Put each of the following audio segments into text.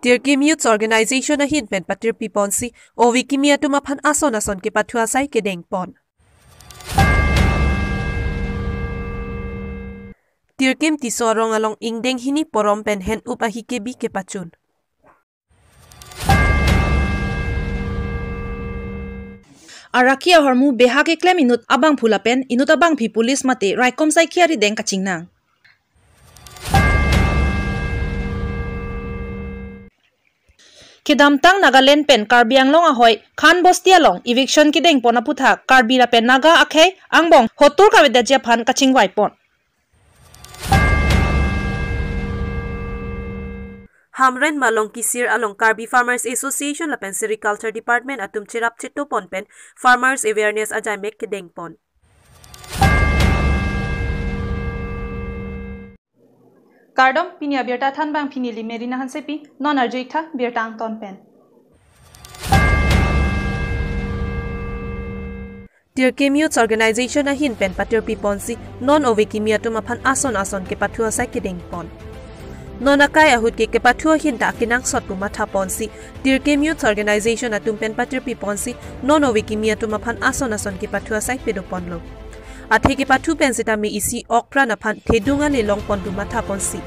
Tirkim Youth Organization ahin pen patir piponsi o wikimia tumapan ason ke patuasay ke dengpon. Tirkim tisorong along ingdeng hini porom pen hen upahikebi ke pachun. Arakia hormu behake klem inut abang phulapen inut abang phi police mate raikom sai khiari deng kachingnang. Kidamtang Nagaland pen Karbi Anglong ahoy Khan Bostia long eviction kideng pona putha Karbi la pen naga akhe angbong hotur ka vedja phan kaching wai pon. Hamren malong kisir along Karbi Farmers Association la pen Sericulture Department atum chirap chito pon pen Farmers Awareness ajay mek kideng pon. Kardom Pini Abirta than bang Pini limerina hansepi non arjoitha Birta angton pen. Tirkim Youth Organization ahin pen patir piponsi non ovekimia tumapan ason ke patuasay ke dengpon. Non akay ahut ke patua hinta kinang sot pumatha ponsi Tirkim Youth Organization atum pen patir piponsi non ovekimia tumapan ason ke patuasay pedopon lo. Athe ke patu pensita me isi okra na phan thedunga le long pon duma tha ponsi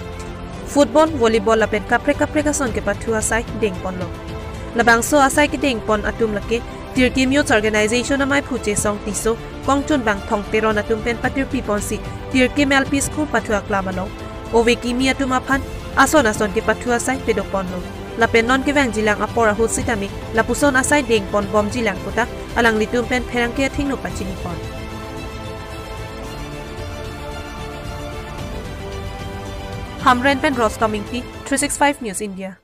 football volleyball la pen kapre ka son ke patu asai deng pon lo labangso asai ke deng pon atum lake Tirkim Youth Organization amai phuche song tiso kongchun bang thong teron atum pen patir pi ponsi Tirkim LP school patu akla malong ovekimi atum aphan ason ke patu asai pedo pon lo la pen non ke wang jilang apora hu sitami la puson asai deng pon bom jilang kota alang litum pen pherang ke thing no pachini pon. Hamren pen Ross coming P 365 News India.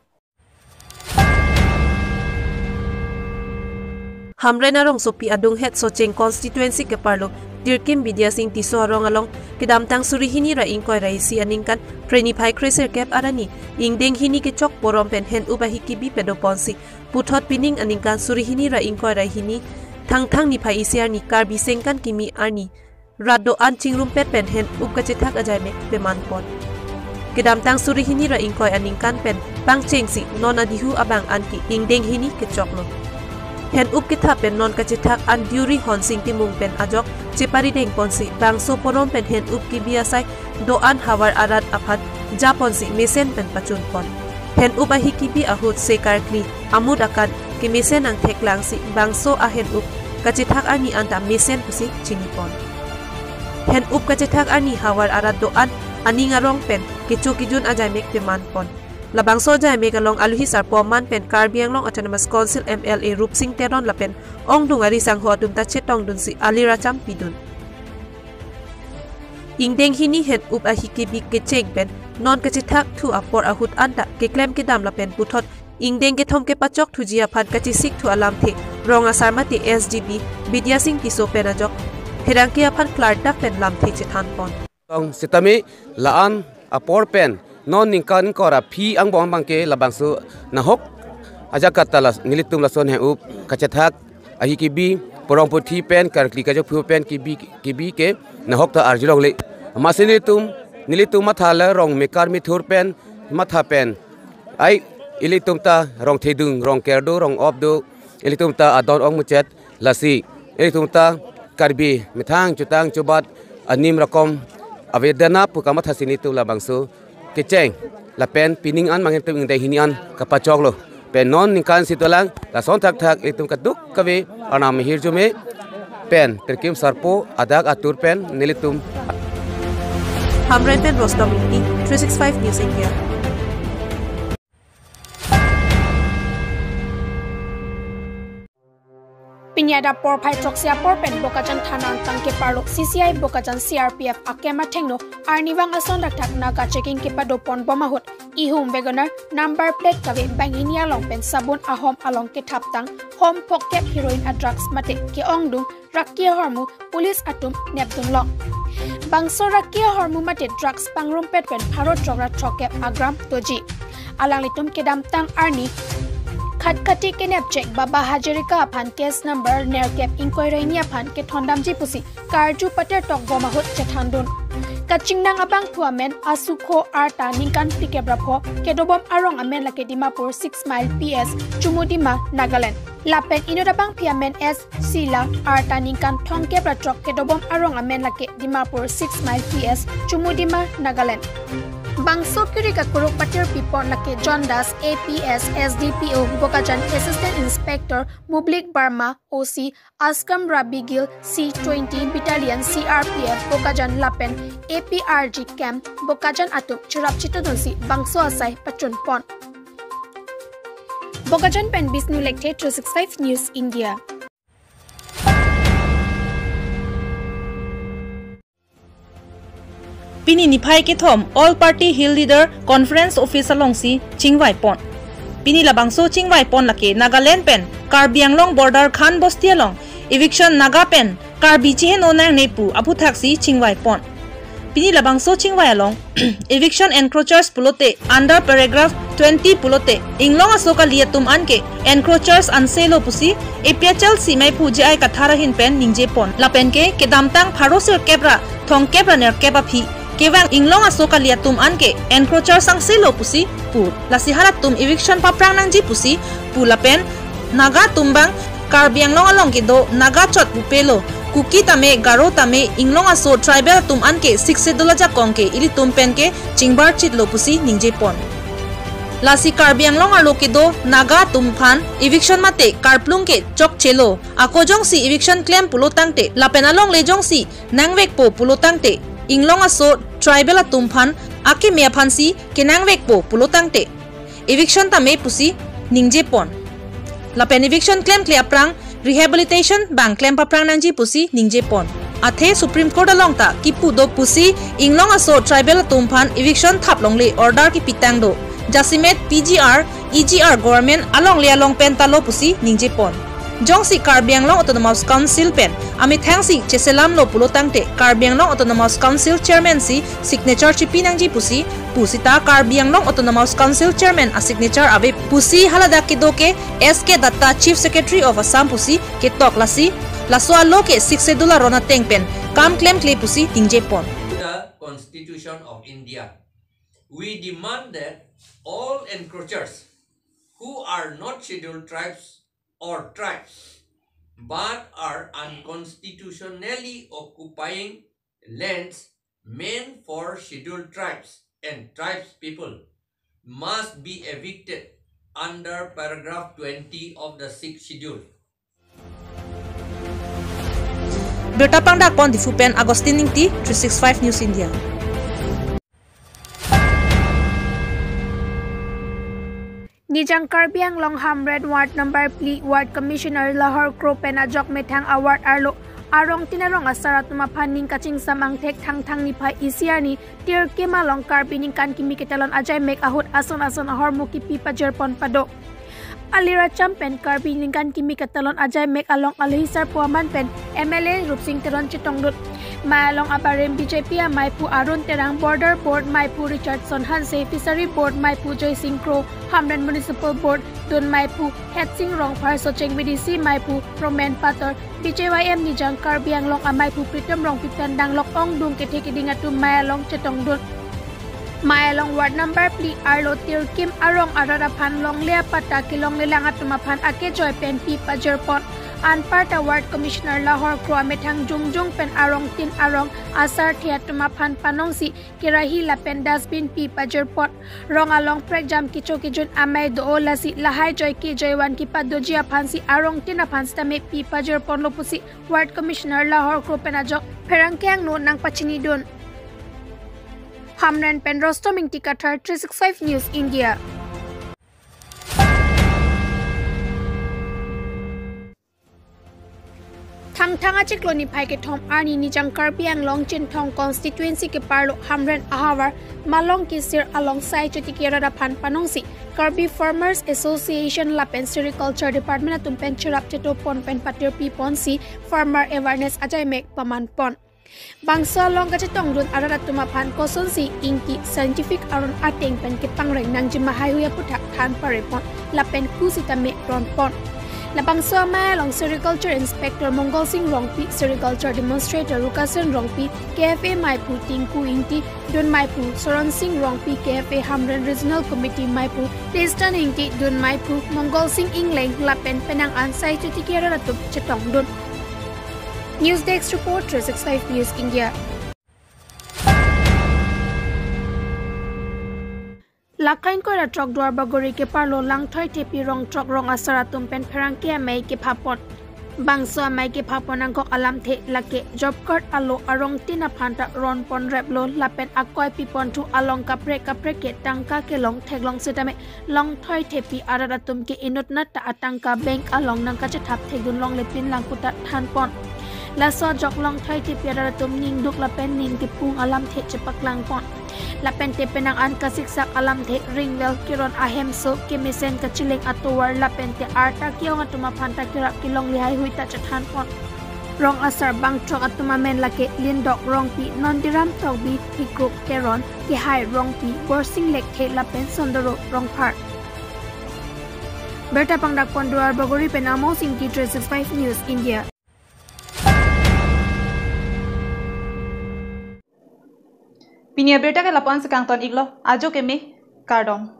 Hamren arong sopi adung het socheng constituency ke parlo Tirkim Vidya Singh tiso arong along kidamtang surihini ra ingkoy raisi aningkan prenipai kreser kep arani ingdeng hini ke chok porom pen hen ubahikibi pedoponsi puthot pining aningkan surihini ra ingkoy raihini thang ni phai isiar ni Karbi sengkan kimi arni raddo an chingrum pet pen hen upkachethak ajay mek peman pon. Kedamtang surihini ra ingkoy aningkan pen bang chengsi non adihu abang anki ingdeng hini ke choklo. Hen up kitha pen non kachithak an diuri honsing timung pen ajok chepari deng ponsi bang so porom pen hen up ki biasai do an hawar arat aphan ja ponsi mesen pen pachun pon. Hen up ahi ki bi ahut sekar kli amud akan ki mesen ang theklang si bang so ahen up kachithak ani anta mesen pusi chini pon. Hen up kachithak ani hawar arat do an ani ngarong pen kichukijun ajay mek peman pon. Labangso ajay mek along aluhi sarpoman pen Karbi Anglong Autonomous Council MLA Rupsing Teron lapen ong dungari sangho atum ta chetong dun si aliracham pidun. Ingdeng hini hen up ahikibi kecheng pen non kachithak thu apor ahut anta ke klem ke dam lapen puthot ingdeng ke thom ke pachok thujia phan kachisik thu alamthe ronga sarmati SDB Vidya Singh tiso pen ajok herangke aphan klardak pen lamthe chethan pon. Sitami laan apor pen non ningkan kora phi ang bong bangke labangso nahok ajakata la Nelitum la son he up kachethak ahi kibi porong puthi pen karkli ka jo phu pen kibi ke nahok ta arjilong le Nelitum mathala rong mekar mi thur pen matha pen ai Nelitum ta rong thedung rong kerdo rong obdo Nelitum ta adon ong muchet lasi Nelitum ta Karbi mithang chutang chubat anim rakom avedana pukama thasini tu labangso kecheng lapen pining an mangem tu ingdai hinian kapachok lo pen non ningkan situlang la son thak itum kaduk kave anam hirjume pen Tirkim sarpo adak atur pen Nelitum. Hamren pen Rostom 365 News India. Pinyada por pai troksia por pen bokajan thanang tangke parlok CCI bokajan CRPF akema thengno arniwang ason rakthak naga checking ke pado pon bomahut ihum veganer number plate kave banginia long pen sabun ahom along ke thaptang hom pocket heroin a drugs mate ke ongdung rakia hormu police atum neptum long bangso rakia hormu mate drugs pangrum pet pen pharo chogra choke agram doji alang litum kedam tang arni Khatkati kenep check baba hajarika aphan case number nerkep inquiry ni aphan ke thondam ji pusi karju pater tok bomahut chethandun Kachingnang abang puamen asukho arta ningkan pikebrapho kedobom arong amen lake Dimapur 6 mile PS Chumudima Nagaland. Lapen inodabang piamen S sila arta ningkan thongkebra trok kedobom arong amen lake Dimapur 6 mile PS Chumudima Nagaland. Bangso kiri kakuruk patir pipon lake John Das APS SDPO Bokajan Assistant Inspector Mublik Barma OC Askam Rabigil C20 Battalion CRPF Bokajan Lapen APRG Camp Bokajan Atup Churap Chitodonsi Bangso Asai Pachun Pon Bokajan Pen Bisnu Lekte 265 News India. Pini Niphai Kithom All Party Hill Leader Conference Office alongsi Chingwai Pon. Pini labangso Chingwai Pon lake Nagaland pen Karbi Anglong border Khan Bosti along eviction Naga pen Karbi Chihen Onang Nepu Apu Taxi Chingwai Pon. Pini labangso Chingwai along eviction encroachers pulote under paragraph 20 pulote Inglong asoka liatum anke encroachers anselo pusi epiachal simai puji ai katharahin pen ningje pon lapen ke kedamtang pharosir kebra thong kebra ner keba phi Kewang Inglong asoka liatum anke encroacher sang selo pusi pu lasiharat tum eviction paprang nangji pusi pu lapen naga tumbang Karbi Anglong along kido naga chot pupelo kuki tame garo tame Inglong aso tribal tum anke 6 dolaja kongke ili tumpen ke chingbar chit lo pusi ningje pon lasi Karbi Anglong alo kido naga tumphan eviction mate karplung ke chok chelo akojong si eviction claim pulo tangte lapen along lejong si nangwek po pulo tangte Inglong aso tribal atumphan ake mea phansi kenang wekpo pulotangte eviction tame pusi ningje pon lapen eviction claim cle aprang rehabilitation bank claim paprang nangji pusi ningje pon athe Supreme Court along ta kipu do pusi Inglong aso tribal atumphan eviction thaplong le order ki pitang do jasimet PGR EGR government along le along pen talo pusi ningje pon Jongsi Karbi Anglong Autonomous Council pen ami thangsi cheselam lo pulotangte Karbi Anglong Autonomous Council chairman si signature chipinangji pusi pusita Karbi Anglong Autonomous Council chairman a signature ave pusi halada kidoke SK Datta Chief Secretary of Assam pusi ke tok lasi laswa lo ke $6 rona teng pen kam claim kle pusi tingje pon. The Constitution of India, we demand that all encroachers who are not scheduled tribes or tribes but are unconstitutionally occupying lands meant for scheduled tribes and tribes people must be evicted under paragraph 20 of the 6th schedule. Birta pangdak pon difupen Agustin Ningti 365 News India. Nijang Karbi Anglong Hamred Ward Number Pli Ward Commissioner Lahore Kropen Ajok Methang Award Arlo Arong Tinarong Asarat Mapaning Kaching Samang Tek Thang Thang Nipa Isiani Tir Kimalong Karbi Ningkan Kimiketalon Ajay Mek Ahut Ason Ahor Muki Pipa Jerpon Pado Alira Champen Karbi Ningkan Kimiketalon Ajay Mek Along Alhisar Puaman Pen MLA Rupsing Teron Chitongdut Mayalong Abarem BJP Maipu Arun Terang Border Board Maipu Richardson Hanse Fishery Board Maipu Joy Singh Crow Hamdan Municipal Board Dun Maipu Het Sing Rong Par Socheng BDC Maipu Roman Pator BJYM Nijang Karbi Anglong Maipu Pritam Rong Pitandang Lok Ong Dung Ketekidingatu Mayalong Chetongdut Mayalong Ward Number Pli Arlo Tir Kim Arong Ararapan Long Lea Pata Kilong Lilangat Tumapan Ake Joy Pen Pipa Jerpon Anparta Ward Commissioner Lahore Kroa Methang Jungjung Pen Arong Tin Arong Asar Thiat Tumapan Panongsi Kirahi Lapen Dasbin Pipa Jerpot Rong Along Pregjam Kicho Kijun Amay Doo Lasi Lahai Joy Ki Joywan Kipa Doji Aphansi Arong Tinapan Stame Pipa Jerpon Lopusi Ward Commissioner Lahore Kroa Penajok Perangkeang No Nang Pachinidun Hamran Pen Rostoming Tikatar 365 News India. Thang Achikloni Pai ke Thom Arni Nijang Karbi Anglong Chin Thong constituency ke Parlo Hamran Ahawar Malong Kisir alongside Chutikira Pan Panongsi Karbi Farmers Association Lapen Sericulture Department Tumpen Chirap Cheto Pon Pen Patir Pi Ponsi Farmer Awareness Ajay Mek Paman Pon Bangsa long kacitong run ararat tumapan kosonsi inki scientific aron ateng pen kepangreng nang jimahay huya putak tan parepon lapen kusita me ron pon Labangso amena long sericulture inspector Mongol Singh Rongpi, sericulture demonstrator Rukasen Rongpi, KFA Maipu Tinku Inti, Dun Maipu, Soron Singh Rongpi, KFA Hamran Regional Committee Maipu, Listan Inti, Dun Maipu, Mongol Singh Inglang, Lapen, Penang Ansai, Tutikira Ratup, Chetong Dun. News Desk Report 365 News India. Lakain ko ra trok duar bagori ke parlo lang thoi tepi rong trok rong asara tumpen pherang ke mai ke phapon bangso mai ke phapon angko alamthe lake job card alo arong tina phanta ron pon replo lapen akoi pipon tu along kapre ke tangka ke long theglong setame long thoi tepi arara tum ke inut na ta atangka bank along nang ka chathap thegun long lepin lang kuta than pon la so jok long thoi tepi arara tum ning duk lapen ning ke pung alamthe chepak lang pon lapen te penang an kasiksak alamthe ringwell kiron ahem so kemisen kachiling atuwar lapen te arta kiong atuma phanta kirap kilong lihai huita chathan pon rong asar bang trok atuma men lake lindok rong pi nondiram togbi hikuk keron ki hai rong pi borsing lek the lapen sondoro rong phar Birta pangdak ponduar bagori penamo sing 365 News India. Pini Abirta ke lapan sekang ton iglo ajo kemi kardom.